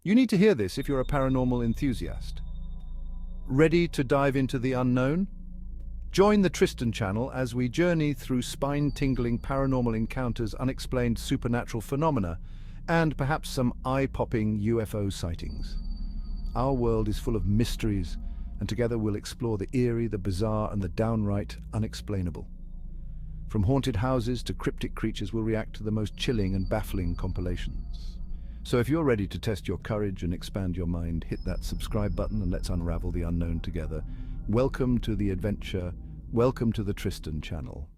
You need to hear this if you're a paranormal enthusiast. Ready to dive into the unknown? Join the Tristan channel as we journey through spine-tingling paranormal encounters, unexplained supernatural phenomena, and perhaps some eye-popping UFO sightings. Our world is full of mysteries, and together we'll explore the eerie, the bizarre, and the downright unexplainable. From haunted houses to cryptic creatures, we'll react to the most chilling and baffling compilations. So if you're ready to test your courage and expand your mind, hit that subscribe button and let's unravel the unknown together. Welcome to the adventure. Welcome to the Tristan channel.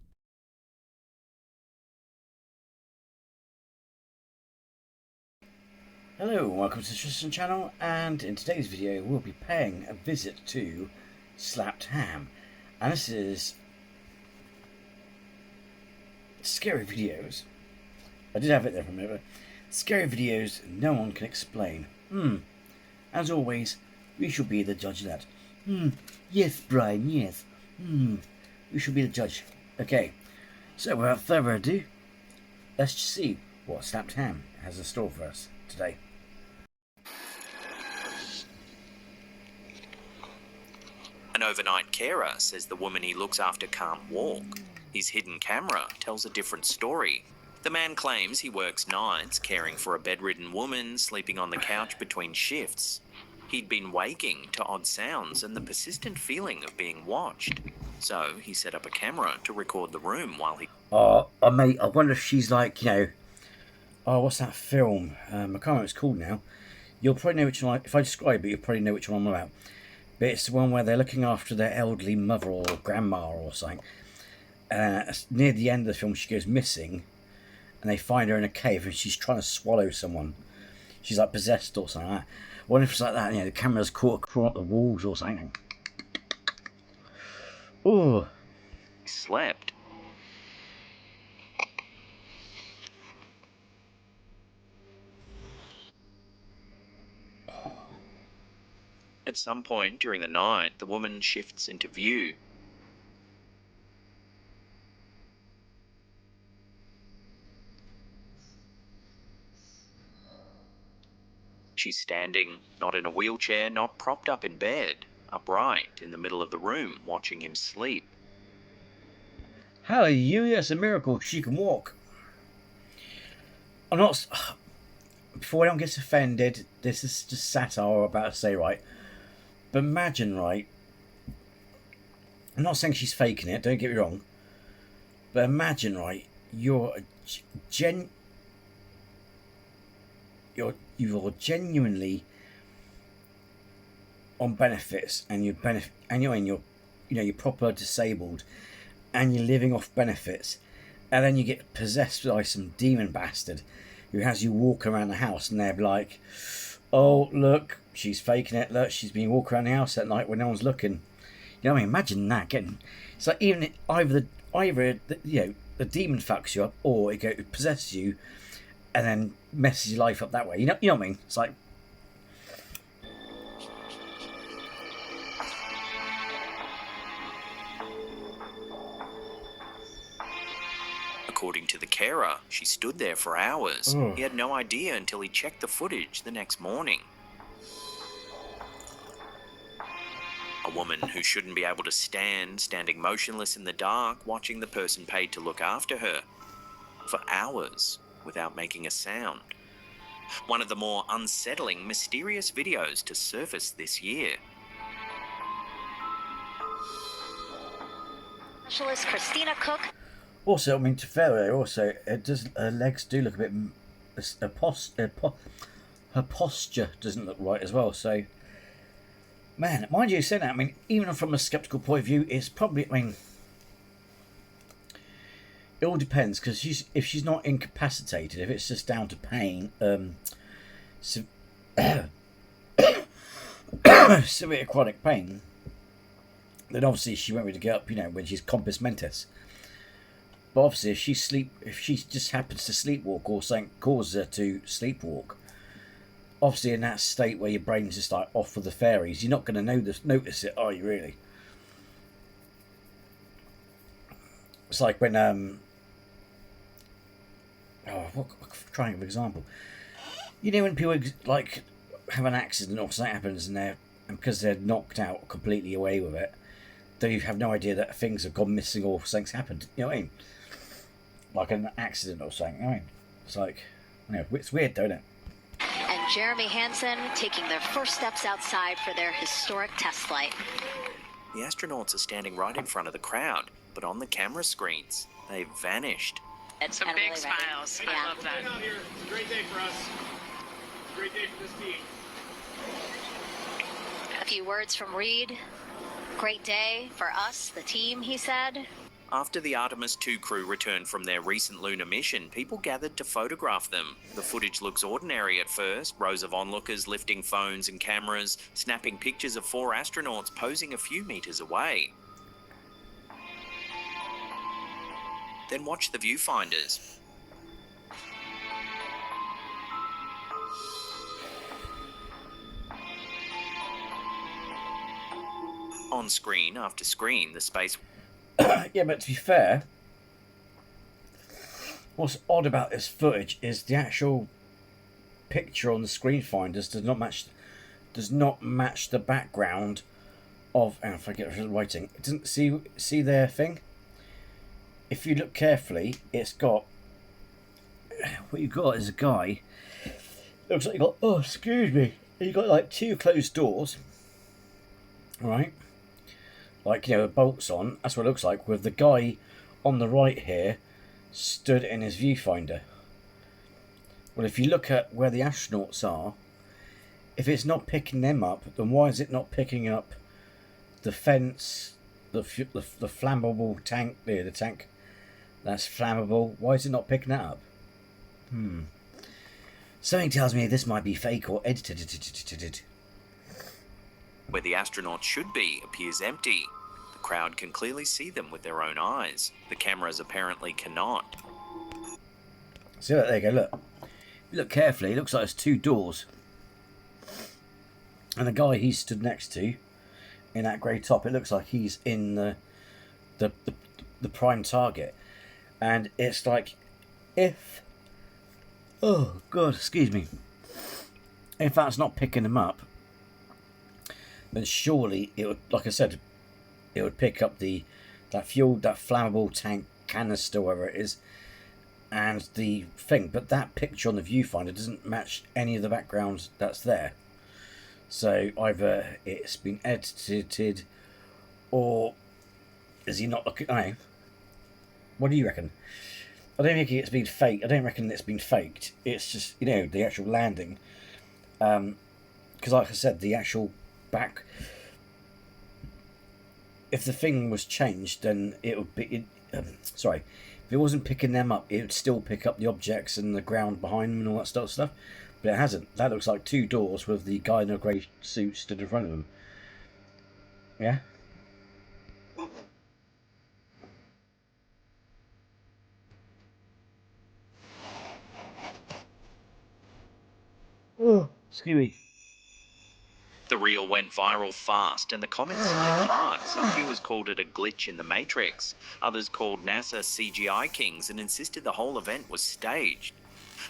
Hello, welcome to the Tristan channel, and in today's video we'll be paying a visit to Slapped Ham. And this is scary videos. I did have it there for a minute, but scary videos no one can explain. As always, we shall be the judge of that. Yes, Brian, yes. We shall be the judge. Okay, so without further ado, let's just see what Slapped Ham has in store for us today. An overnight carer says the woman he looks after can't walk. His hidden camera tells a different story. The man claims he works nights caring for a bedridden woman sleeping on the couch between shifts. He'd been waking to odd sounds and the persistent feeling of being watched. So he set up a camera to record the room while he... Mate, I wonder if she's like, what's that film? I can't remember what it's called now. You'll probably know which one, if I describe it, you'll probably know which one I'm about. But it's the one where they're looking after their elderly mother or grandma or something. Near the end of the film, she goes missing, and they find her in a cave, and she's trying to swallow someone. She's like possessed or something like that. I wonder if it's like that, the camera's caught across the walls or something. Oh. He slept. At some point during the night, the woman shifts into view. She's standing, not in a wheelchair, not propped up in bed, upright in the middle of the room, watching him sleep. Hallelujah, it's a miracle. She can walk. I'm not... Before anyone gets offended, this is just satire I'm about to say, right? But imagine, right? I'm not saying she's faking it, don't get me wrong. But imagine, right? You're genuinely on benefits, and you're proper disabled, and you're living off benefits, and then you get possessed by some demon bastard who has you walk around the house, and they're like, oh look, she's faking it, look, she's been walking around the house at night when no one's looking. You know what I mean? Imagine that getting... It's like either the demon fucks you up, or it possesses you and then messes your life up that way. You know what I mean? It's like... According to the carer, she stood there for hours. Oh. He had no idea until he checked the footage the next morning. A woman who shouldn't be able to stand, standing motionless in the dark, watching the person paid to look after her for hours without making a sound. One of the more unsettling, mysterious videos to surface this year. Specialist Christina Cook. Also, I mean, to fair, also, her legs do look a bit... Her posture doesn't look right as well, so... Man, mind you saying that, I mean, even from a sceptical point of view, it's probably, I mean... It all depends, because if she's not incapacitated, if it's just down to pain, severe chronic pain, then obviously she won't be able to get up, when she's compos mentis. But obviously, if she just happens to sleepwalk or something causes her to sleepwalk, obviously in that state where your brain's just like off with the fairies, you're not going to notice it, are you really? It's like when trying an example. When people like have an accident or something happens and because they're knocked out completely away with it, they have no idea that things have gone missing or something's happened. You know what I mean? Like an accident or something. You know what I mean? It's like, you know, it's weird, don't it? And Jeremy Hansen taking their first steps outside for their historic test flight. The astronauts are standing right in front of the crowd, but on the camera screens, they've vanished. Some And big really ready. smiles. Yeah. I love that. It's a great day for us. It's a great day for this team. A few words from Reed. Great day for us, the team, he said. After the Artemis 2 crew returned from their recent lunar mission, people gathered to photograph them. The footage looks ordinary at first, rows of onlookers lifting phones and cameras, snapping pictures of 4 astronauts posing a few meters away. Then watch the viewfinders. On screen after screen, the space... Yeah, but to be fair, what's odd about this footage is the actual picture on the screen finders does not match the background of. And if I get the writing, it doesn't see their thing. If you look carefully, it's got what you got is a guy. Looks like you got excuse me. You got like 2 closed doors, right? Like, you know, bolts on. That's what it looks like, with the guy on the right here stood in his viewfinder. Well, if you look at where the astronauts are, if it's not picking them up, then why is it not picking up the fence, the flammable tank there, the tank that's flammable? Why is it not picking that up? Something tells me this might be fake or edited. Where the astronauts should be appears empty. The crowd can clearly see them with their own eyes. The cameras apparently cannot. So there you go, look. If you look carefully, it looks like there's 2 doors. And the guy he stood next to, in that grey top, it looks like he's in the prime target. And it's like, if... Oh, God, excuse me. If that's not picking him up, then surely it would, like I said, it would pick up that flammable tank canister, whatever it is, and the thing. But that picture on the viewfinder doesn't match any of the background that's there. So either it's been edited, or is he not looking? I don't know. What do you reckon? I don't think it's been faked. I don't reckon it's been faked. It's just, you know, the actual landing. Because like I said, the actual back, if the thing was changed, then it would be if it wasn't picking them up, it would still pick up the objects and the ground behind them and all that stuff, but it hasn't. That looks like 2 doors with the guy in a grey suit stood in front of them. Yeah. Oh, excuse me. The reel went viral fast and the comments split hard. Some viewers called it a glitch in the Matrix. Others called NASA CGI kings and insisted the whole event was staged.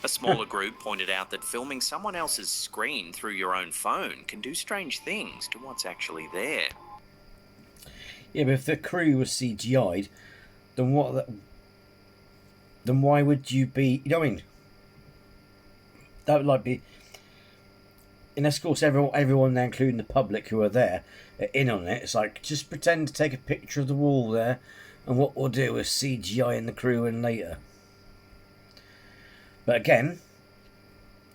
A smaller group pointed out that filming someone else's screen through your own phone can do strange things to what's actually there. Yeah, but if the crew was CGI'd, then then why would you be... You know what I mean? That would like be... And of course, everyone there, including the public who are there, are in on it. It's like, just pretend to take a picture of the wall there, and what we'll do is CGI in the crew in later. But again,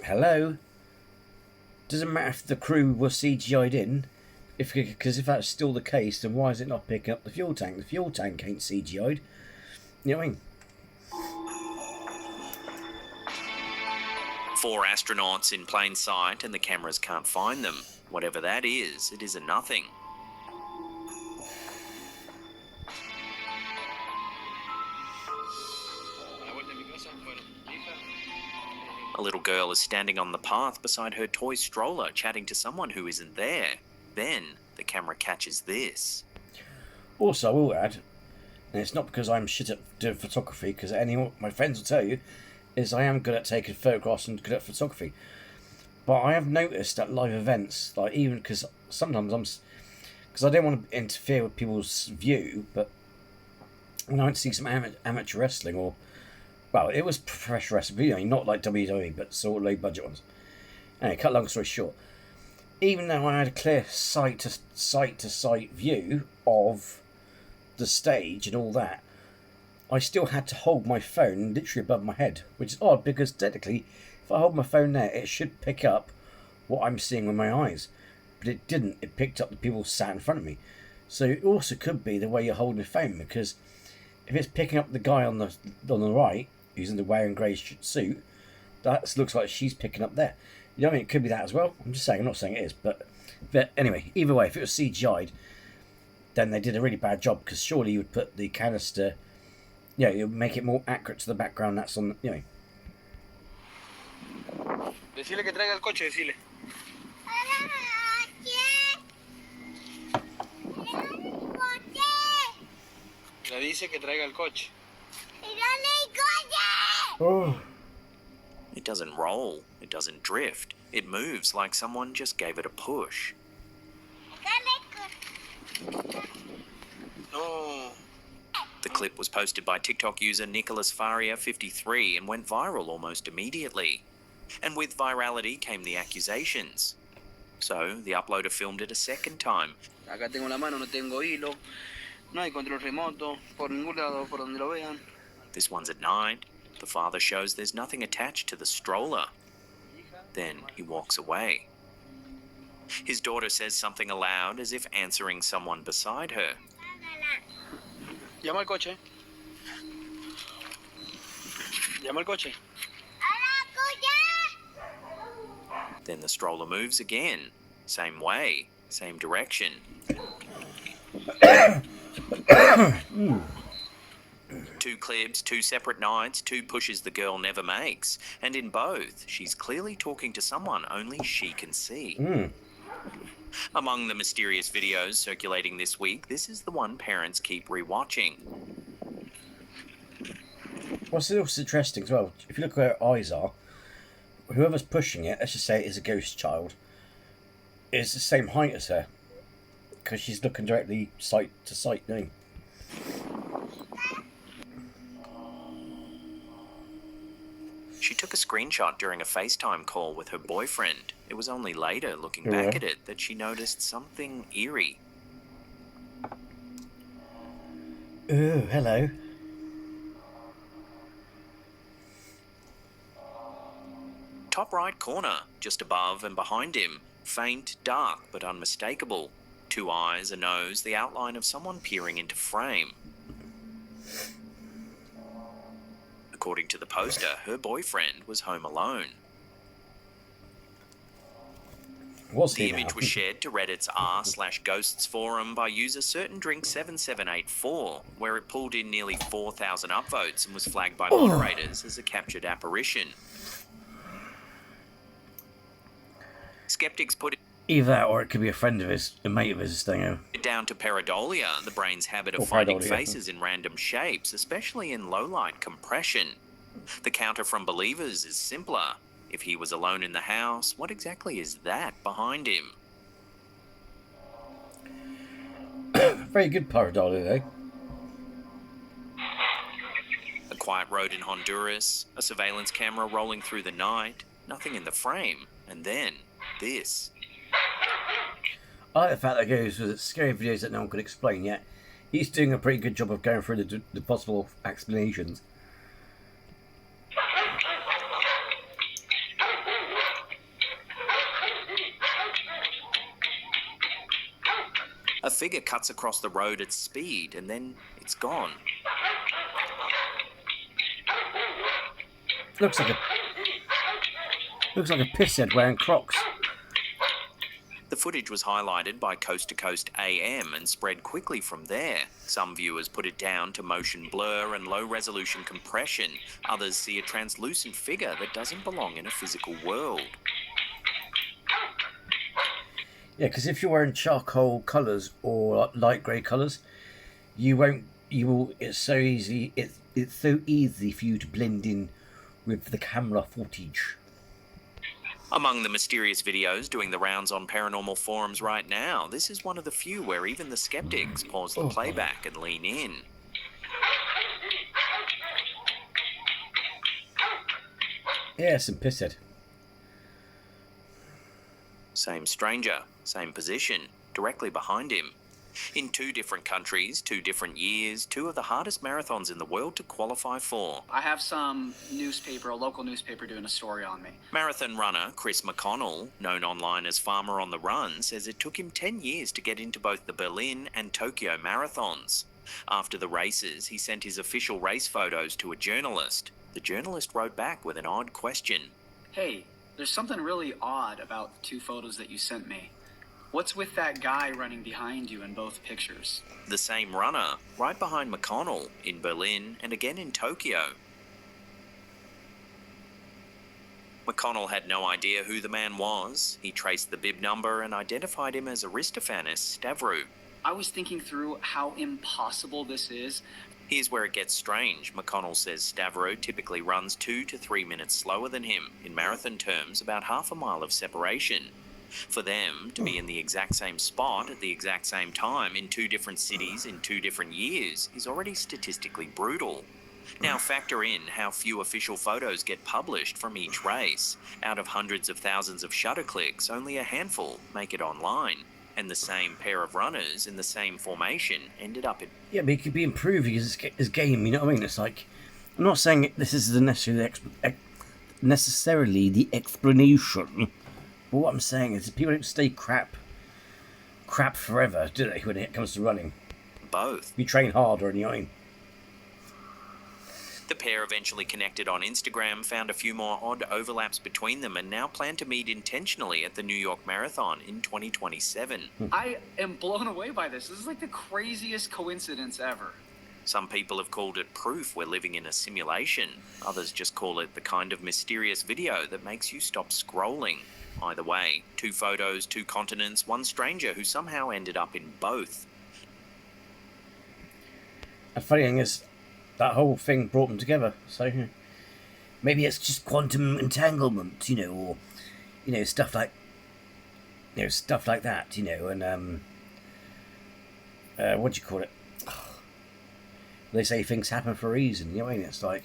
hello, doesn't matter if the crew was CGI'd in, because if that's still the case, then why is it not picking up the fuel tank? The fuel tank ain't CGI'd. You know what I mean? 4 astronauts in plain sight and the cameras can't find them. Whatever that is, it isn't nothing. A little girl is standing on the path beside her toy stroller chatting to someone who isn't there. Then the camera catches this. Also, I will add, and it's not because I'm shit at doing photography, because my friends will tell you, is I am good at taking photographs and good at photography. But I have noticed at live events, like even because sometimes because I don't want to interfere with people's view, but when I went to see some amateur wrestling, or well, it was professional wrestling, you know, not like WWE, but sort of low budget ones. Anyway, cut long story short, even though I had a clear sight to sight view of the stage and all that, I still had to hold my phone literally above my head, which is odd because technically, if I hold my phone there, it should pick up what I'm seeing with my eyes. But it didn't. It picked up the people sat in front of me. So it also could be the way you're holding the phone, because if it's picking up the guy on the right, who's in the wearing grey suit, that looks like she's picking up there. You know what I mean? It could be that as well. I'm just saying. I'm not saying it is, but anyway, either way, if it was CGI'd, then they did a really bad job, because surely you would put the canister, you know, you would make it more accurate to the background that's on, you know. Decirle que traiga el coche, decirle. Le dice que traiga el coche. Oh. It doesn't roll, it doesn't drift, it moves like someone just gave it a push. No. The clip was posted by TikTok user Nicholas Faria 53 and went viral almost immediately. And with virality came the accusations. So the uploader filmed it a second time. Acá tengo la mano, no tengo hilo. No hay control remoto. Por ningún lado, por donde lo vean. This one's at night. The father shows there's nothing attached to the stroller. Then he walks away. His daughter says something aloud as if answering someone beside her. Llama al coche. Llama al coche. Then the stroller moves again. Same way, same direction. Two clips, two separate nights, two pushes the girl never makes. And in both, she's clearly talking to someone only she can see. Among the mysterious videos circulating this week, this is the one parents keep rewatching. What's also interesting as well, if you look where her eyes are, whoever's pushing it, let's just say it is a ghost child, is the same height as her. Because she's looking directly sight to sight now. She took a screenshot during a FaceTime call with her boyfriend. It was only later, looking back at it, that she noticed something eerie. Ooh, hello. Top right corner, just above and behind him. Faint, dark, but unmistakable. Two eyes, a nose, the outline of someone peering into frame. According to the poster, her boyfriend was home alone. The image was shared to Reddit's r/ghosts forum by user CertainDrink7784, where it pulled in nearly 4,000 upvotes and was flagged by moderators as a captured apparition. Skeptics put Either that, or it could be a friend of his, a mate of his, thing. it down to pareidolia, the brain's habit of finding faces in random shapes, especially in low-light compression. The counter from believers is simpler. If he was alone in the house, what exactly is that behind him? Very good pareidolia, though. A quiet road in Honduras, a surveillance camera rolling through the night, nothing in the frame, and then this. I like the fact that goes with scary videos that no one could explain yet. He's doing a pretty good job of going through the possible explanations. A figure cuts across the road at speed and then it's gone. Looks like a pisshead wearing Crocs. The footage was highlighted by Coast to Coast AM and spread quickly from there. Some viewers put it down to motion blur and low-resolution compression. Others see a translucent figure that doesn't belong in a physical world. Yeah, because if you're wearing charcoal colours or light grey colours, it's so easy for you to blend in with the camera footage. Among the mysterious videos doing the rounds on paranormal forums right now, this is one of the few where even the skeptics pause the playback and lean in. Yeah, some pisshead. Same stranger, same position, directly behind him. In 2 different countries, 2 different years, 2 of the hardest marathons in the world to qualify for. I have some newspaper, a local newspaper, doing a story on me. Marathon runner Chris McConnell, known online as Farmer on the Run, says it took him 10 years to get into both the Berlin and Tokyo marathons. After the races, he sent his official race photos to a journalist. The journalist wrote back with an odd question. Hey, there's something really odd about the 2 photos that you sent me. What's with that guy running behind you in both pictures? The same runner, right behind McConnell, in Berlin and again in Tokyo. McConnell had no idea who the man was. He traced the bib number and identified him as Aristophanes Stavru. I was thinking through how impossible this is. Here's where it gets strange. McConnell says Stavro typically runs 2 to 3 minutes slower than him. In marathon terms, about half a mile of separation. For them to be in the exact same spot at the exact same time in 2 different cities in 2 different years is already statistically brutal. Now factor in how few official photos get published from each race. Out of hundreds of thousands of shutter clicks, only a handful make it online. And the same pair of runners in the same formation ended up in... Yeah, but it could be improving his game, you know what I mean? It's like, I'm not saying this is necessarily the explanation, but what I'm saying is people don't stay crap forever, do they, when it comes to running? both. You train harder, you know what I mean? The pair eventually connected on Instagram, found a few more odd overlaps between them, and now plan to meet intentionally at the New York Marathon in 2027. I am blown away by this. This is like the craziest coincidence ever. Some people have called it proof we're living in a simulation. Others just call it the kind of mysterious video that makes you stop scrolling. Either way, 2 photos, 2 continents, 1 stranger who somehow ended up in both. The funny thing is, that whole thing brought them together. So maybe it's just quantum entanglement, or stuff like that, and what do you call it? They say things happen for a reason, you know what I mean? It's like,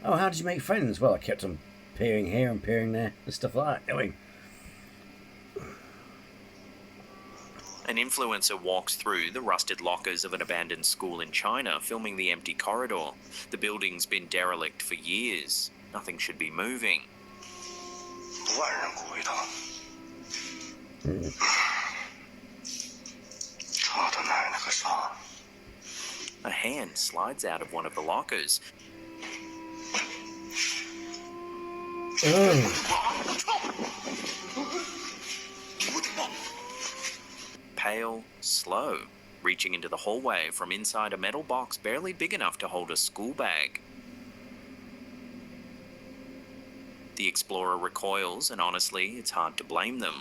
oh, how did you make friends? Well, I kept on peering here and peering there and stuff like that, you know what I mean? An influencer walks through the rusted lockers of an abandoned school in China, filming the empty corridor. The building's been derelict for years. Nothing should be moving. A hand slides out of one of the lockers. Pale, slow, reaching into the hallway from inside a metal box barely big enough to hold a school bag. The explorer recoils, and honestly, it's hard to blame them.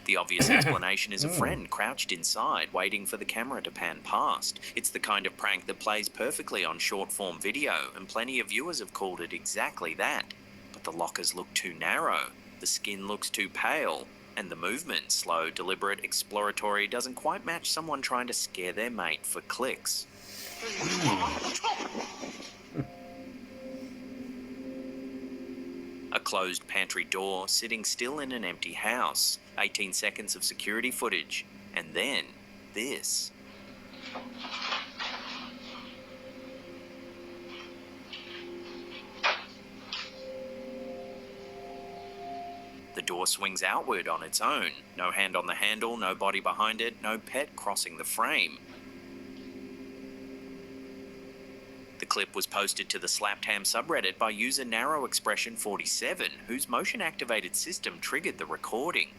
The obvious explanation is a friend crouched inside, waiting for the camera to pan past. It's the kind of prank that plays perfectly on short-form video, and plenty of viewers have called it exactly that. But the lockers look too narrow, the skin looks too pale, and the movement, slow, deliberate, exploratory, doesn't quite match someone trying to scare their mate for clicks. A closed pantry door, sitting still in an empty house. 18 seconds of security footage. And then, this. The door swings outward on its own. No hand on the handle, no body behind it, no pet crossing the frame. The clip was posted to the Slapped Ham subreddit by user NarrowExpression47, whose motion-activated system triggered the recording.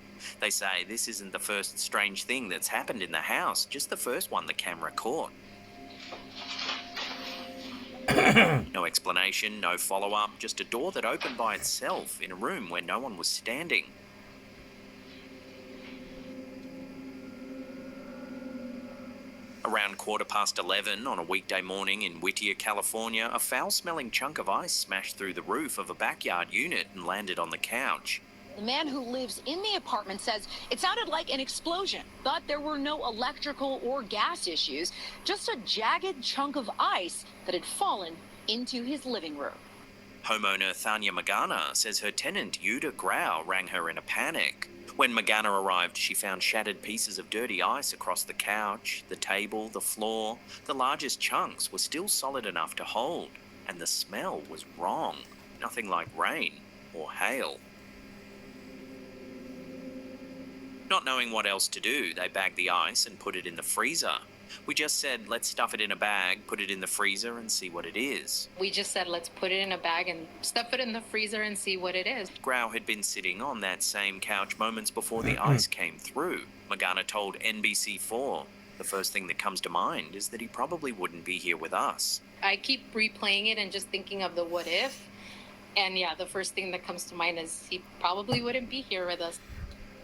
They say this isn't the first strange thing that's happened in the house, just the first one the camera caught. No explanation, no follow-up, just a door that opened by itself in a room where no one was standing. Around 11:15 on a weekday morning in Whittier, California, a foul-smelling chunk of ice smashed through the roof of a backyard unit and landed on the couch. The man who lives in the apartment says it sounded like an explosion, but there were no electrical or gas issues, just a jagged chunk of ice that had fallen into his living room. Homeowner Thanya Magana says her tenant Yuda Grau rang her in a panic. When Magana arrived, she found shattered pieces of dirty ice across the couch, the table, the floor. The largest chunks were still solid enough to hold, and the smell was wrong. Nothing like rain or hail. Not knowing what else to do, they bagged the ice and put it in the freezer. We just said, let's stuff it in a bag, put it in the freezer and see what it is. We just said, let's put it in a bag and stuff it in the freezer and see what it is. Grau had been sitting on that same couch moments before the ice came through. Magana told NBC4, the first thing that comes to mind is that he probably wouldn't be here with us. I keep replaying it and just thinking of the what if. And yeah, the first thing that comes to mind is he probably wouldn't be here with us.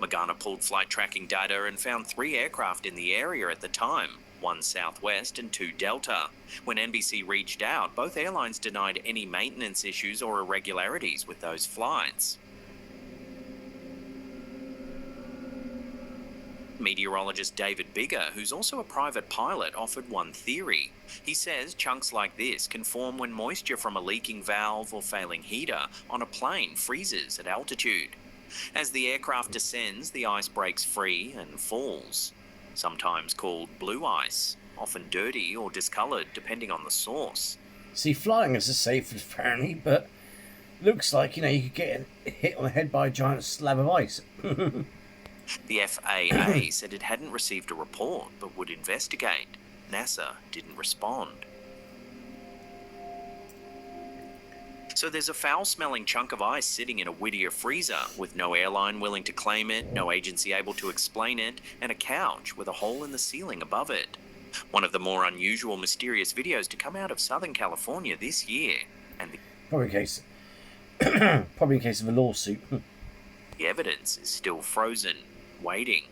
Magana pulled flight tracking data and found 3 aircraft in the area at the time, 1 Southwest and 2 Delta. When NBC reached out, both airlines denied any maintenance issues or irregularities with those flights. Meteorologist David Bigger, who's also a private pilot, offered one theory. He says chunks like this can form when moisture from a leaking valve or failing heater on a plane freezes at altitude. As the aircraft descends, the ice breaks free and falls. Sometimes called blue ice, often dirty or discoloured depending on the source. See, flying is safe apparently, but looks like, you could get hit on the head by a giant slab of ice. The FAA said it hadn't received a report but would investigate. NASA didn't respond. So there's a foul-smelling chunk of ice sitting in a Whittier freezer with no airline willing to claim it, no agency able to explain it, and a couch with a hole in the ceiling above it. One of the more unusual, mysterious videos to come out of Southern California this year. And probably in case of a lawsuit. The evidence is still frozen, waiting.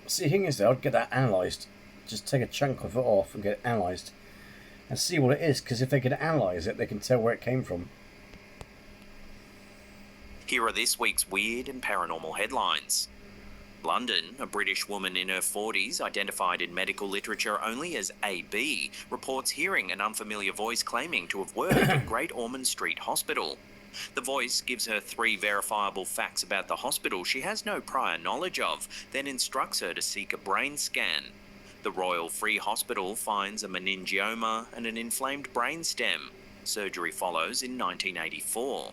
See, the thing is though, I'd get that analysed. Just take a chunk of it off and get it analysed. And see what it is, because if they can analyse it, they can tell where it came from. Here are this week's weird and paranormal headlines. London, a British woman in her 40s, identified in medical literature only as AB, reports hearing an unfamiliar voice claiming to have worked at Great Ormond Street Hospital. The voice gives her 3 verifiable facts about the hospital she has no prior knowledge of, then instructs her to seek a brain scan. The Royal Free Hospital finds a meningioma and an inflamed brainstem. Surgery follows in 1984.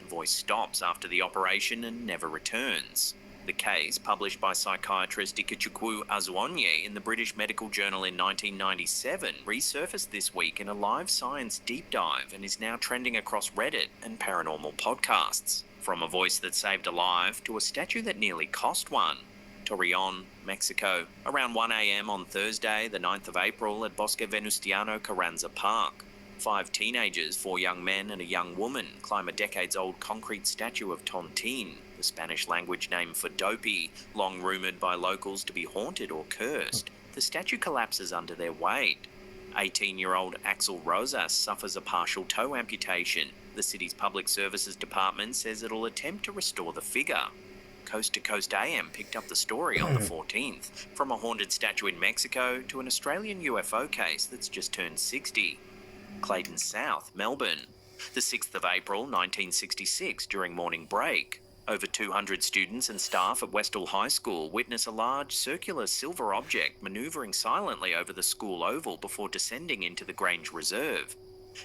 The voice stops after the operation and never returns. The case, published by psychiatrist Ikechukwu Azwonye in the British Medical Journal in 1997, resurfaced this week in a live science deep dive and is now trending across Reddit and paranormal podcasts. From a voice that saved a life to a statue that nearly cost one. Torreon, Mexico, around 1 a.m. on Thursday, the 9th of April at Bosque Venustiano Carranza Park. 5 teenagers, 4 young men and a young woman, climb a decades-old concrete statue of Tontin, the Spanish language name for dopey, long rumoured by locals to be haunted or cursed. The statue collapses under their weight. 18-year-old Axel Rosas suffers a partial toe amputation. The city's public services department says it'll attempt to restore the figure. Coast to Coast AM picked up the story on the 14th, from a haunted statue in Mexico to an Australian UFO case that's just turned 60. Clayton South, Melbourne. The 6th of April, 1966, during morning break. Over 200 students and staff at Westall High School witness a large circular silver object manoeuvring silently over the school oval before descending into the Grange Reserve.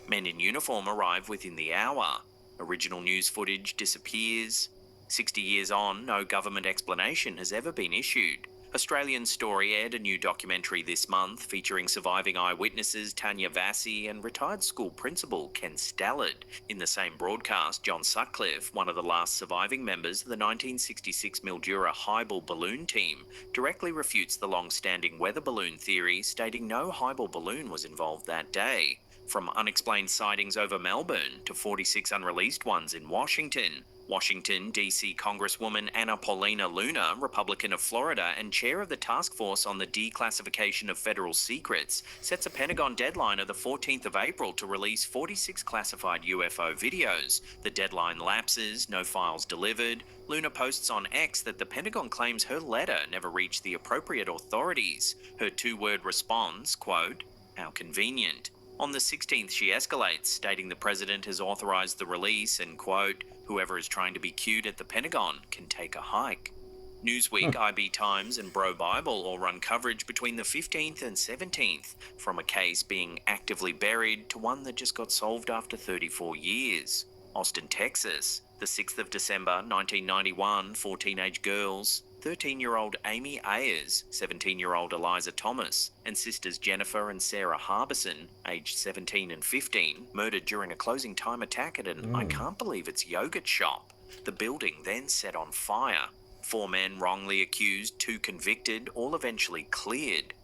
Men in uniform arrive within the hour. Original news footage disappears. 60 years on, no government explanation has ever been issued. Australian Story aired a new documentary this month featuring surviving eyewitnesses Tanya Vassie and retired school principal Ken Stallard. In the same broadcast, John Sutcliffe, one of the last surviving members of the 1966 Mildura Highball balloon team, directly refutes the long-standing weather balloon theory, stating no highball balloon was involved that day. From unexplained sightings over Melbourne to 46 unreleased ones in Washington. Washington, D.C. Congresswoman Anna Paulina Luna, Republican of Florida and chair of the task force on the declassification of federal secrets, sets a Pentagon deadline of the 14th of April to release 46 classified UFO videos. The deadline lapses, no files delivered. Luna posts on X that the Pentagon claims her letter never reached the appropriate authorities. Her two-word response, quote, "How convenient." On the 16th, she escalates, stating the president has authorized the release and, quote, "Whoever is trying to be cute at the Pentagon can take a hike." Newsweek, IB Times and Bro Bible all run coverage between the 15th and 17th, from a case being actively buried to one that just got solved after 34 years. Austin, Texas, the 6th of December 1991, 4 teenage girls, 13-year-old Amy Ayers, 17-year-old Eliza Thomas, and sisters Jennifer and Sarah Harbison, aged 17 and 15, murdered during a closing time attack at an I can't believe it's yogurt shop. The building then set on fire. 4 men wrongly accused, 2 convicted, all eventually cleared.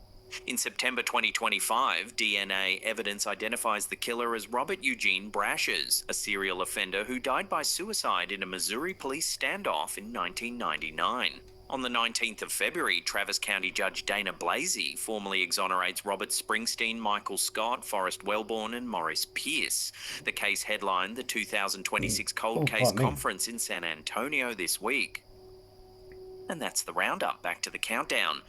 In September 2025, DNA evidence identifies the killer as Robert Eugene Brashes, a serial offender who died by suicide in a Missouri police standoff in 1999. On the 19th of February, Travis County Judge Dana Blasey formally exonerates Robert Springsteen, Michael Scott, Forrest Wellborn and Maurice Pierce. The case headlined the 2026 Cold Case Conference in San Antonio this week. And that's the roundup. Back to the countdown.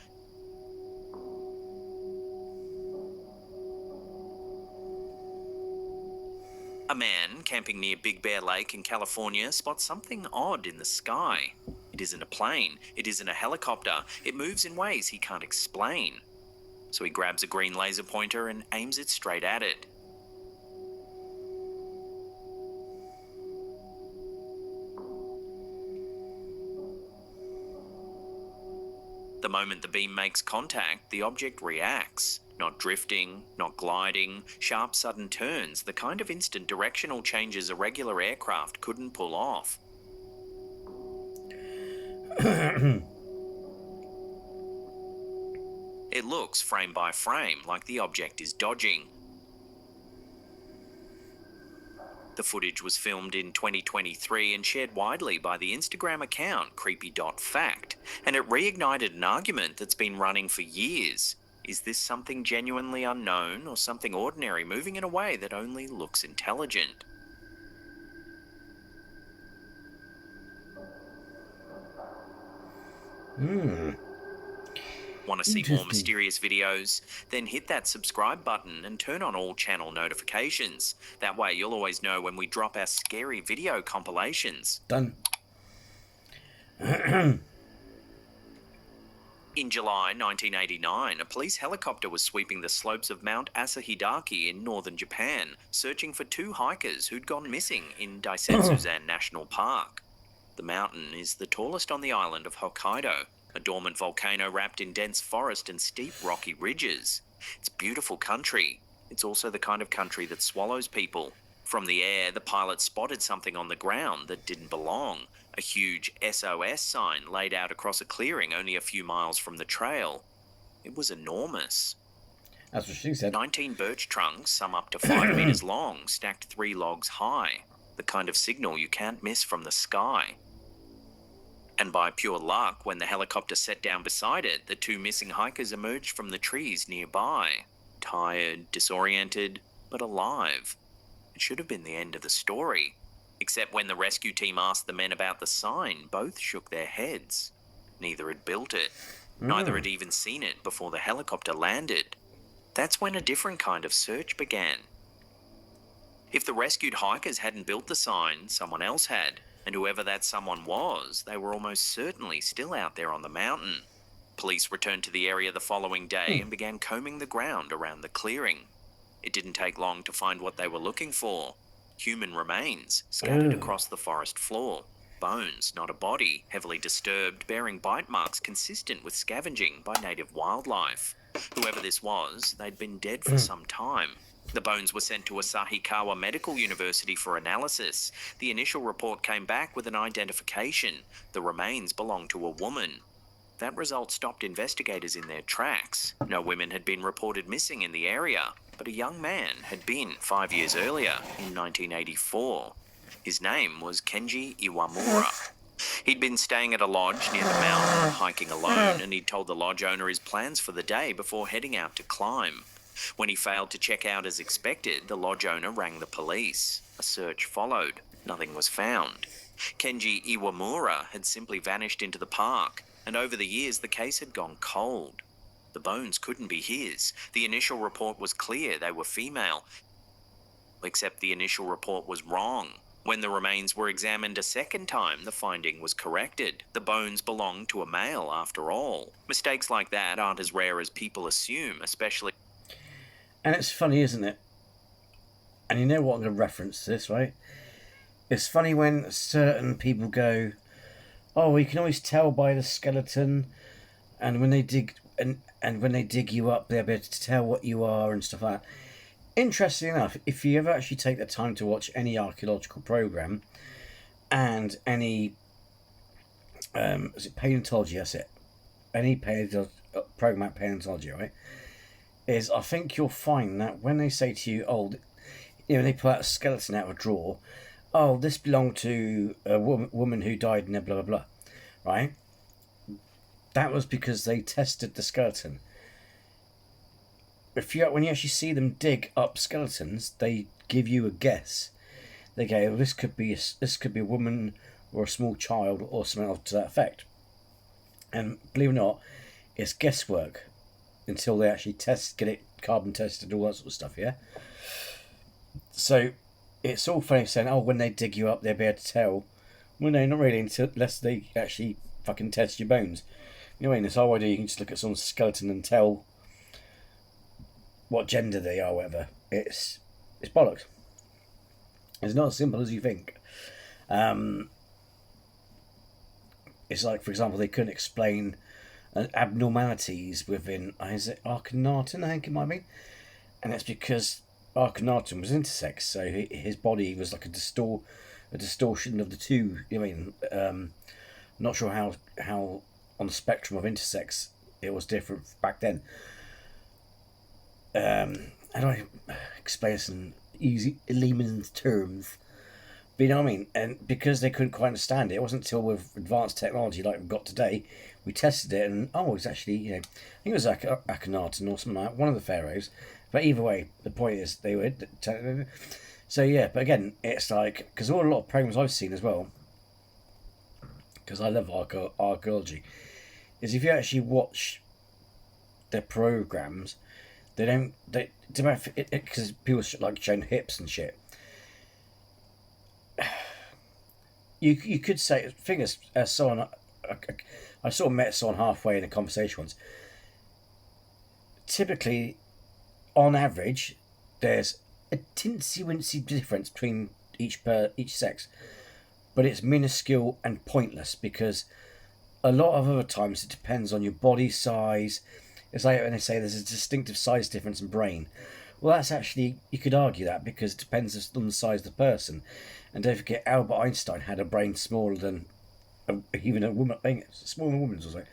A man camping near Big Bear Lake in California spots something odd in the sky. It isn't a plane, it isn't a helicopter, it moves in ways he can't explain. So he grabs a green laser pointer and aims it straight at it. The moment the beam makes contact, the object reacts. Not drifting, not gliding, sharp sudden turns, the kind of instant directional changes a regular aircraft couldn't pull off. It looks, frame by frame, like the object is dodging. The footage was filmed in 2023 and shared widely by the Instagram account creepy.fact, and it reignited an argument that's been running for years. Is this something genuinely unknown or something ordinary moving in a way that only looks intelligent? Want to see more mysterious videos? Then hit that subscribe button and turn on all channel notifications. That way you'll always know when we drop our scary video compilations. Done. In July 1989, a police helicopter was sweeping the slopes of Mount Asahidaki in northern Japan, searching for 2 hikers who'd gone missing in Daisetsuzan National Park. The mountain is the tallest on the island of Hokkaido, a dormant volcano wrapped in dense forest and steep rocky ridges. It's beautiful country. It's also the kind of country that swallows people. From the air, the pilot spotted something on the ground that didn't belong. A huge SOS sign laid out across a clearing only a few miles from the trail. It was enormous. That's what she said. 19 birch trunks, some up to 5 meters long, stacked 3 logs high. The kind of signal you can't miss from the sky. And by pure luck, when the helicopter set down beside it, the 2 missing hikers emerged from the trees nearby. Tired, disoriented, but alive. It should have been the end of the story. Except when the rescue team asked the men about the sign, both shook their heads. Neither had built it. Neither had even seen it before the helicopter landed. That's when a different kind of search began. If the rescued hikers hadn't built the sign, someone else had. And whoever that someone was, they were almost certainly still out there on the mountain. Police returned to the area the following day and began combing the ground around the clearing. It didn't take long to find what they were looking for. Human remains scattered across the forest floor. Bones, not a body, heavily disturbed, bearing bite marks consistent with scavenging by native wildlife. Whoever this was, they'd been dead for some time. The bones were sent to Asahikawa Medical University for analysis. The initial report came back with an identification. The remains belonged to a woman. That result stopped investigators in their tracks. No women had been reported missing in the area. but a young man had been 5 years earlier, in 1984. His name was Kenji Iwamura. He'd been staying at a lodge near the mountain, hiking alone, and he'd told the lodge owner his plans for the day before heading out to climb. When he failed to check out as expected, the lodge owner rang the police. A search followed. Nothing was found. Kenji Iwamura had simply vanished into the park, and over the years the case had gone cold. The bones couldn't be his. The initial report was clear they were female, except the initial report was wrong. When the remains were examined a second time, the finding was corrected. The bones belonged to a male after all. Mistakes like that aren't as rare as people assume, especially... And it's funny, isn't it? And you know what, I'm going to reference this, right? It's funny when certain people go, oh, you can always tell by the skeleton, and when they dig and when they dig you up, they'll be able to tell what you are and stuff like that. Interesting enough, if you ever actually take the time to watch any archaeological program and any is it paleontology? That's it. Any program about paleontology, right? Is I think you'll find that when they say to you, oh, you know, they pull out a skeleton out of a drawer, oh, this belonged to a woman who died in a blah blah blah, right? That was because they tested the skeleton. When you actually see them dig up skeletons, they give you a guess. They go, well, this could be a woman or a small child or something to that effect. And believe it or not, it's guesswork until they actually get it carbon tested, all that sort of stuff. Yeah. So it's all funny saying, oh, when they dig you up, they'll be able to tell. Well, no, not really, unless they actually fucking test your bones. You know what I mean? This whole idea you can just look at someone's skeleton and tell what gender they are, whatever. It's bollocks. It's not as simple as you think. It's like, for example, they couldn't explain abnormalities within, is it Akhenaten, I think it might be? And that's because Akhenaten was intersex, so his body was like a distortion of the two. You know what I mean? Not sure how on the spectrum of intersex it was different back then. How do I explain this in easy layman's terms? But you know what I mean? And because they couldn't quite understand it, it wasn't until with advanced technology like we've got today, we tested it and, oh, it's actually, you know, I think it was Akhenaten or something like that, one of the pharaohs. But either way, the point is they were... So yeah, but again, it's like, because a lot of programs I've seen as well, because I love archaeology, is if you actually watch their programs, because people like showing hips and shit. You could say, I sort of met someone halfway in a conversation once. Typically, on average, there's a tinsy-wincy difference between each sex, but it's minuscule and pointless because a lot of other times it depends on your body size. It's like when they say there's a distinctive size difference in brain. Well, that's actually, you could argue that because it depends on the size of the person. And don't forget, Albert Einstein had a brain smaller than even a woman, I think it's smaller than a woman's or something.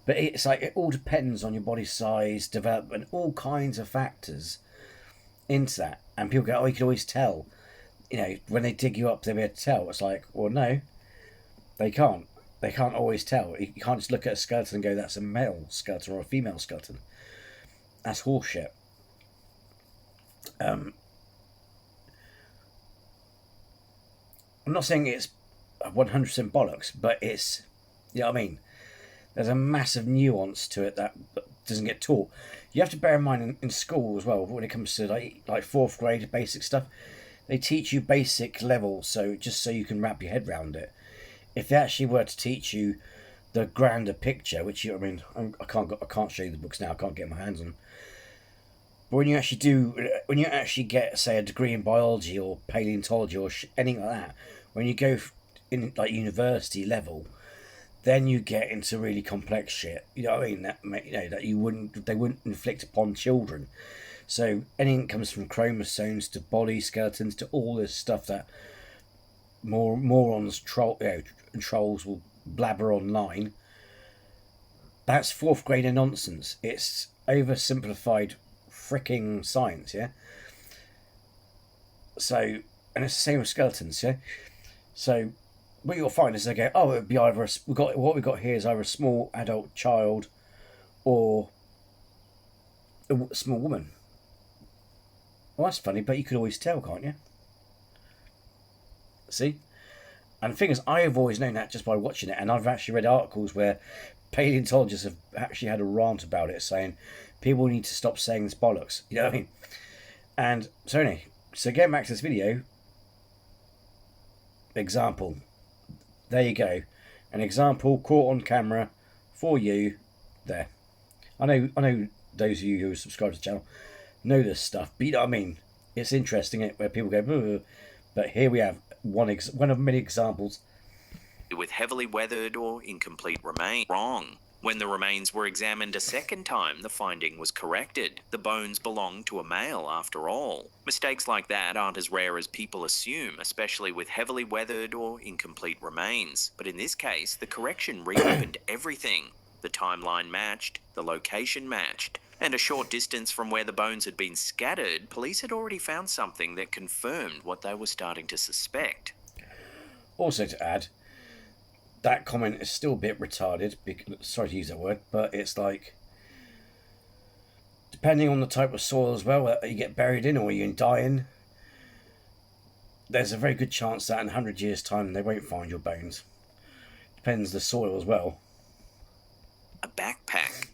But it's like, it all depends on your body size, development, all kinds of factors into that. And people go, oh, you can always tell. You know, when they dig you up, they'll be able to tell. It's like, well, no, they can't. They can't always tell. You can't just look at a skeleton and go, that's a male skeleton or a female skeleton. That's horseshit. I'm not saying it's 100% bollocks, but it's, you know what I mean? There's a massive nuance to it that doesn't get taught. You have to bear in mind in school as well, when it comes to like fourth grade basic stuff, they teach you basic level, so just so you can wrap your head around it. If they actually were to teach you the grander picture, which I mean, I can't show you the books now. I can't get my hands on them. But when you actually get, say, a degree in biology or paleontology or anything like that, when you go in like university level, then you get into really complex shit. You know what I mean? That they wouldn't inflict upon children. So anything that comes from chromosomes to body skeletons to all this stuff that morons trolls will blabber online. That's fourth grader nonsense. It's oversimplified freaking science, yeah? So, and it's the same with skeletons, yeah? So, what you'll find is they go, oh, it'd be either what we got here is either a small adult child or a small woman. Well, that's funny, but you could always tell, can't you? See? And the thing is, I have always known that just by watching it, and I've actually read articles where paleontologists have actually had a rant about it, saying people need to stop saying this bollocks. You know what I mean? And so anyway, so getting back to this video, example. There you go. An example caught on camera for you there. I know those of you who subscribe to the channel know this stuff, but you know what I mean? It's interesting where people go, ugh. But here we have one of many examples. With heavily weathered or incomplete remains. Wrong. When the remains were examined a second time, the finding was corrected. The bones belonged to a male after all. Mistakes like that aren't as rare as people assume, especially with heavily weathered or incomplete remains. But in this case, the correction reopened everything. The timeline matched, the location matched, and a short distance from where the bones had been scattered, police had already found something that confirmed what they were starting to suspect. Also to add, that comment is still a bit retarded, sorry to use that word, but it's like, depending on the type of soil as well that you get buried in or you die in, there's a very good chance that in 100 years' time they won't find your bones. Depends the soil as well. A backpack.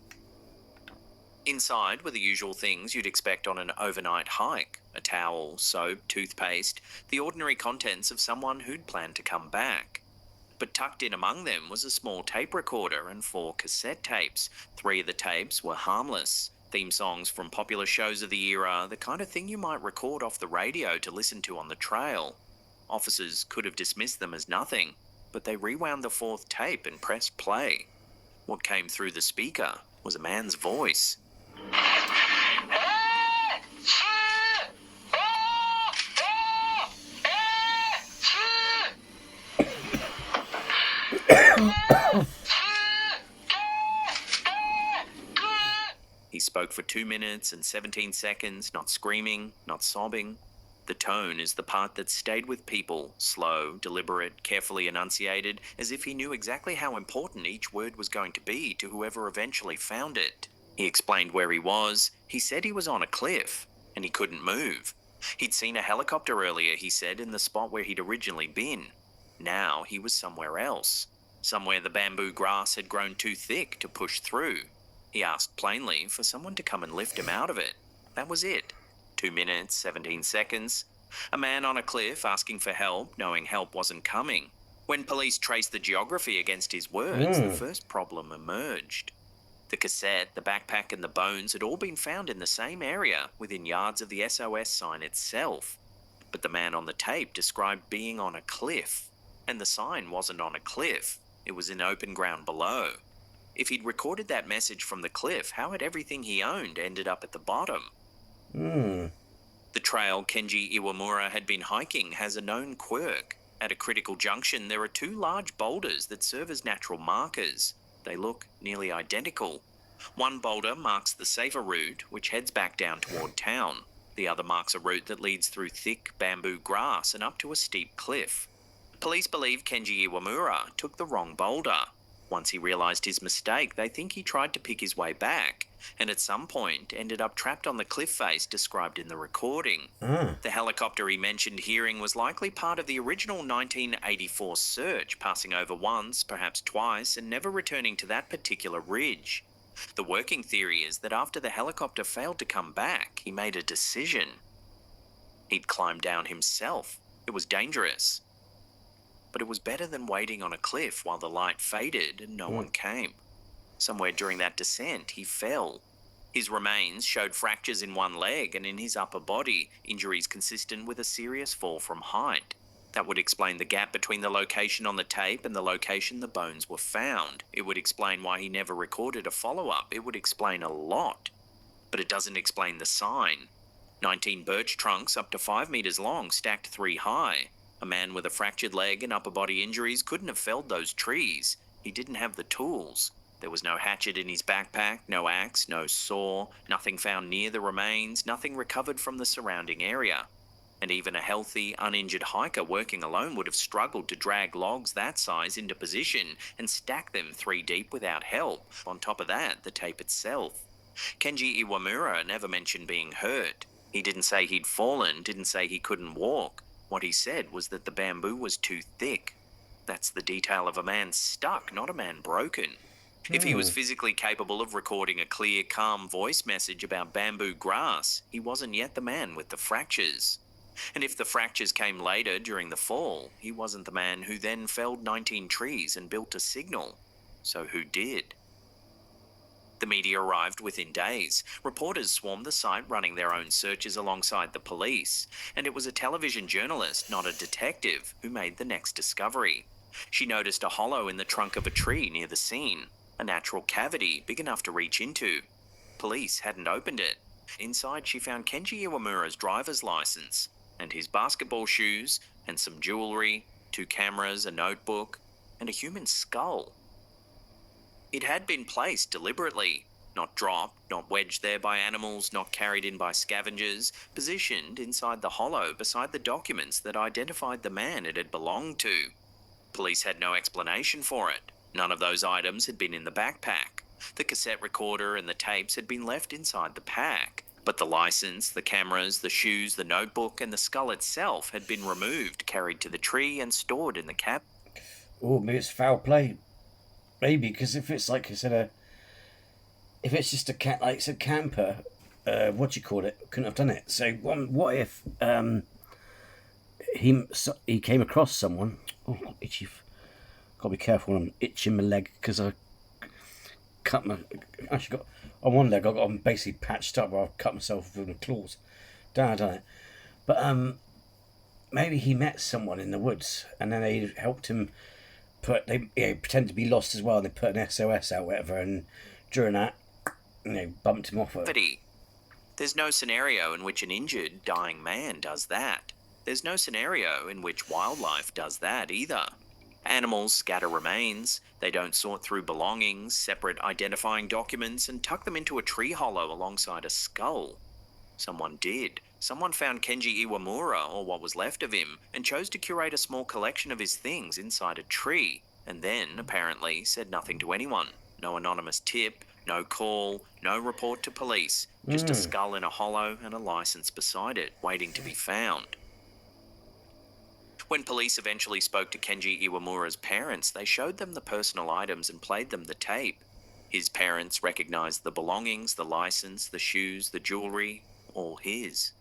Inside were the usual things you'd expect on an overnight hike. A towel, soap, toothpaste, the ordinary contents of someone who'd planned to come back. But tucked in among them was a small tape recorder and 4 cassette tapes. 3 of the tapes were harmless. Theme songs from popular shows of the era, the kind of thing you might record off the radio to listen to on the trail. Officers could have dismissed them as nothing, but they rewound the 4th tape and pressed play. What came through the speaker was a man's voice. He spoke for 2 minutes and 17 seconds, not screaming, not sobbing. The tone is the part that stayed with people, slow, deliberate, carefully enunciated, as if he knew exactly how important each word was going to be to whoever eventually found it. He explained where he was. He said he was on a cliff, and he couldn't move. He'd seen a helicopter earlier, he said, in the spot where he'd originally been. Now he was somewhere else. Somewhere the bamboo grass had grown too thick to push through. He asked plainly for someone to come and lift him out of it. That was it. 2 minutes, 17 seconds. A man on a cliff asking for help, knowing help wasn't coming. When police traced the geography against his words, the first problem emerged. The cassette, the backpack and the bones had all been found in the same area, within yards of the SOS sign itself. But the man on the tape described being on a cliff. And the sign wasn't on a cliff. It was in open ground below. If he'd recorded that message from the cliff, how had everything he owned ended up at the bottom? The trail Kenji Iwamura had been hiking has a known quirk. At a critical junction, there are 2 large boulders that serve as natural markers. They look nearly identical. One boulder marks the safer route, which heads back down toward town. The other marks a route that leads through thick bamboo grass and up to a steep cliff. Police believe Kenji Iwamura took the wrong boulder. Once he realised his mistake, they think he tried to pick his way back, and at some point ended up trapped on the cliff face described in the recording. The helicopter he mentioned hearing was likely part of the original 1984 search, passing over once, perhaps twice, and never returning to that particular ridge. The working theory is that after the helicopter failed to come back, he made a decision. He'd climb down himself. It was dangerous. But it was better than waiting on a cliff while the light faded and no one came. Somewhere during that descent, he fell. His remains showed fractures in one leg and in his upper body, injuries consistent with a serious fall from height. That would explain the gap between the location on the tape and the location the bones were found. It would explain why he never recorded a follow-up. It would explain a lot. But it doesn't explain the sign. 19 birch trunks up to 5 meters long, stacked 3 high. A man with a fractured leg and upper body injuries couldn't have felled those trees. He didn't have the tools. There was no hatchet in his backpack, no axe, no saw, nothing found near the remains, nothing recovered from the surrounding area. And even a healthy, uninjured hiker working alone would have struggled to drag logs that size into position and stack them 3 deep without help. On top of that, the tape itself. Kenji Iwamura never mentioned being hurt. He didn't say he'd fallen, didn't say he couldn't walk. What he said was that the bamboo was too thick. That's the detail of a man stuck, not a man broken. If he was physically capable of recording a clear, calm voice message about bamboo grass, he wasn't yet the man with the fractures. And if the fractures came later during the fall, he wasn't the man who then felled 19 trees and built a signal. So who did? The media arrived within days. Reporters swarmed the site running their own searches alongside the police. And it was a television journalist, not a detective, who made the next discovery. She noticed a hollow in the trunk of a tree near the scene. A natural cavity big enough to reach into. Police hadn't opened it. Inside, she found Kenji Iwamura's driver's license and his basketball shoes and some jewelry, 2 cameras, a notebook, and a human skull. It had been placed deliberately, not dropped, not wedged there by animals, not carried in by scavengers, positioned inside the hollow beside the documents that identified the man it had belonged to. Police had no explanation for it. None of those items had been in the backpack. The cassette recorder and the tapes had been left inside the pack. But the license, the cameras, the shoes, the notebook, and the skull itself had been removed, carried to the tree, and stored in the cab. Oh, maybe it's foul play. Maybe, because if it's like I said, if it's just a cat, like it's a camper, couldn't have done it. So what if he came across someone? Oh, itchy. Got to be careful when I'm itching my leg because I cut my. Actually, got on one leg. I'm basically patched up where I've cut myself with my claws. Done it. But maybe he met someone in the woods and then they helped him. They pretended to be lost as well. And they put an SOS out, whatever, and during that, bumped him off. There's no scenario in which an injured, dying man does that. There's no scenario in which wildlife does that either. Animals scatter remains. They don't sort through belongings, separate identifying documents, and tuck them into a tree hollow alongside a skull. Someone did. Someone found Kenji Iwamura, or what was left of him, and chose to curate a small collection of his things inside a tree, and then, apparently, said nothing to anyone. No anonymous tip, no call, no report to police, just a skull in a hollow and a license beside it, waiting to be found. When police eventually spoke to Kenji Iwamura's parents, they showed them the personal items and played them the tape. His parents recognized the belongings, the license, the shoes, the jewelry, all his.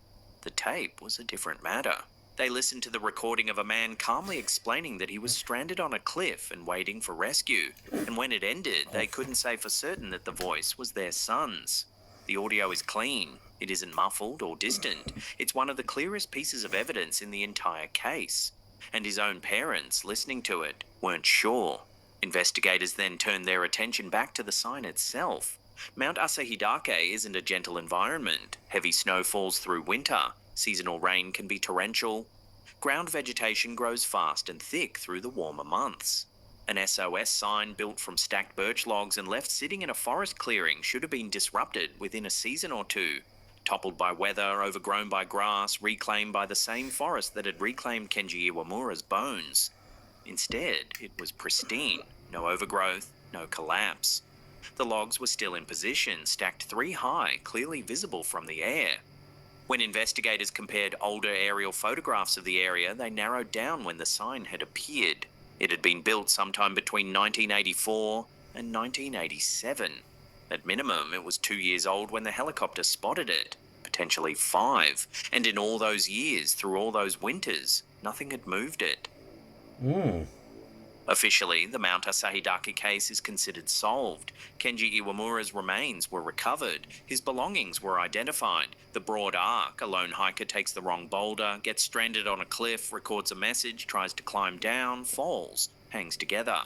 The tape was a different matter. They listened to the recording of a man calmly explaining that he was stranded on a cliff and waiting for rescue, and when it ended, they couldn't say for certain that the voice was their son's. The audio is clean. It isn't muffled or distant. It's one of the clearest pieces of evidence in the entire case. And his own parents, listening to it, weren't sure. Investigators then turned their attention back to the sign itself. Mount Asahidake isn't a gentle environment. Heavy snow falls through winter. Seasonal rain can be torrential. Ground vegetation grows fast and thick through the warmer months. An SOS sign built from stacked birch logs and left sitting in a forest clearing should have been disrupted within a season or two. Toppled by weather, overgrown by grass, reclaimed by the same forest that had reclaimed Kenji Iwamura's bones. Instead, it was pristine. No overgrowth, no collapse. The logs were still in position, stacked 3 high, clearly visible from the air. When investigators compared older aerial photographs of the area, they narrowed down when the sign had appeared. It had been built sometime between 1984 and 1987. At minimum, it was 2 years old when the helicopter spotted it, potentially 5. And in all those years, through all those winters, nothing had moved it. Officially, the Mount Asahidake case is considered solved. Kenji Iwamura's remains were recovered. His belongings were identified. The broad arc, a lone hiker takes the wrong boulder, gets stranded on a cliff, records a message, tries to climb down, falls, hangs together.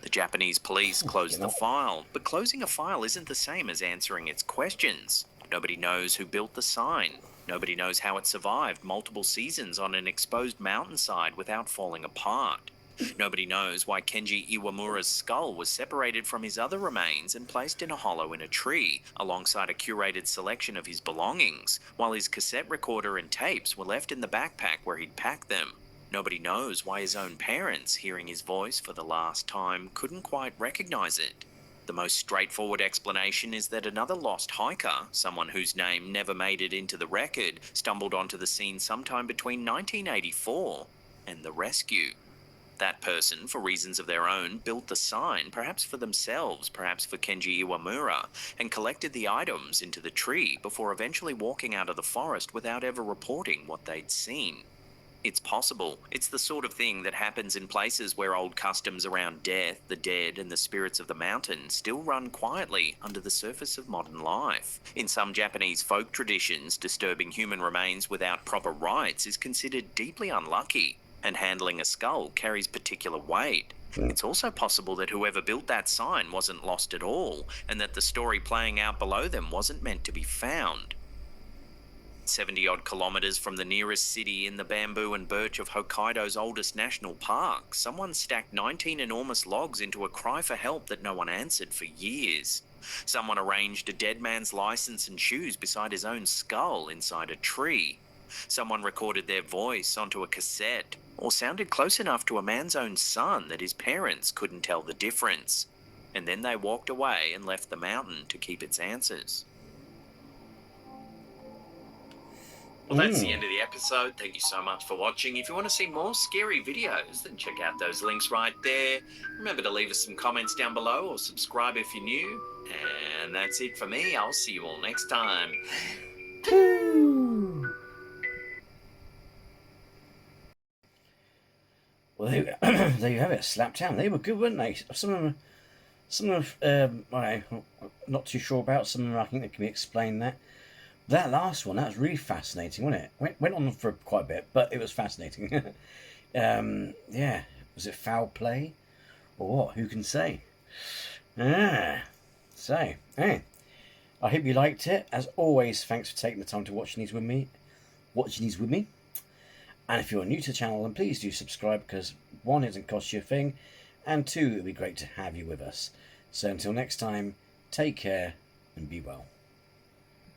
The Japanese police closed the file, but closing a file isn't the same as answering its questions. Nobody knows who built the sign. Nobody knows how it survived multiple seasons on an exposed mountainside without falling apart. Nobody knows why Kenji Iwamura's skull was separated from his other remains and placed in a hollow in a tree, alongside a curated selection of his belongings, while his cassette recorder and tapes were left in the backpack where he'd packed them. Nobody knows why his own parents, hearing his voice for the last time, couldn't quite recognize it. The most straightforward explanation is that another lost hiker, someone whose name never made it into the record, stumbled onto the scene sometime between 1984 and the rescue. That person, for reasons of their own, built the sign, perhaps for themselves, perhaps for Kenji Iwamura, and collected the items into the tree before eventually walking out of the forest without ever reporting what they'd seen. It's possible. It's the sort of thing that happens in places where old customs around death, the dead, and the spirits of the mountain still run quietly under the surface of modern life. In some Japanese folk traditions, disturbing human remains without proper rites is considered deeply unlucky, and handling a skull carries particular weight. It's also possible that whoever built that sign wasn't lost at all, and that the story playing out below them wasn't meant to be found. 70-odd kilometers from the nearest city in the bamboo and birch of Hokkaido's oldest national park, someone stacked 19 enormous logs into a cry for help that no one answered for years. Someone arranged a dead man's license and shoes beside his own skull inside a tree. Someone recorded their voice onto a cassette, or sounded close enough to a man's own son that his parents couldn't tell the difference. And then they walked away and left the mountain to keep its answers. Well, that's the end of the episode. Thank you so much for watching. If you want to see more scary videos, then check out those links right there. Remember to leave us some comments down below or subscribe if you're new. And that's it for me. I'll see you all next time. Well, there you have it. Slaptown. They were good, weren't they? Some of them, I'm not too sure about. Some of them, I think they can be explained that. That last one, that was really fascinating, wasn't it? Went on for quite a bit, but it was fascinating. Yeah, was it foul play or what? Who can say? So, hey, I hope you liked it. As always, thanks for taking the time to watch these with me. And if you're new to the channel, then please do subscribe, because one, it doesn't cost you a thing, and two, it'd be great to have you with us. So until next time, take care and be well.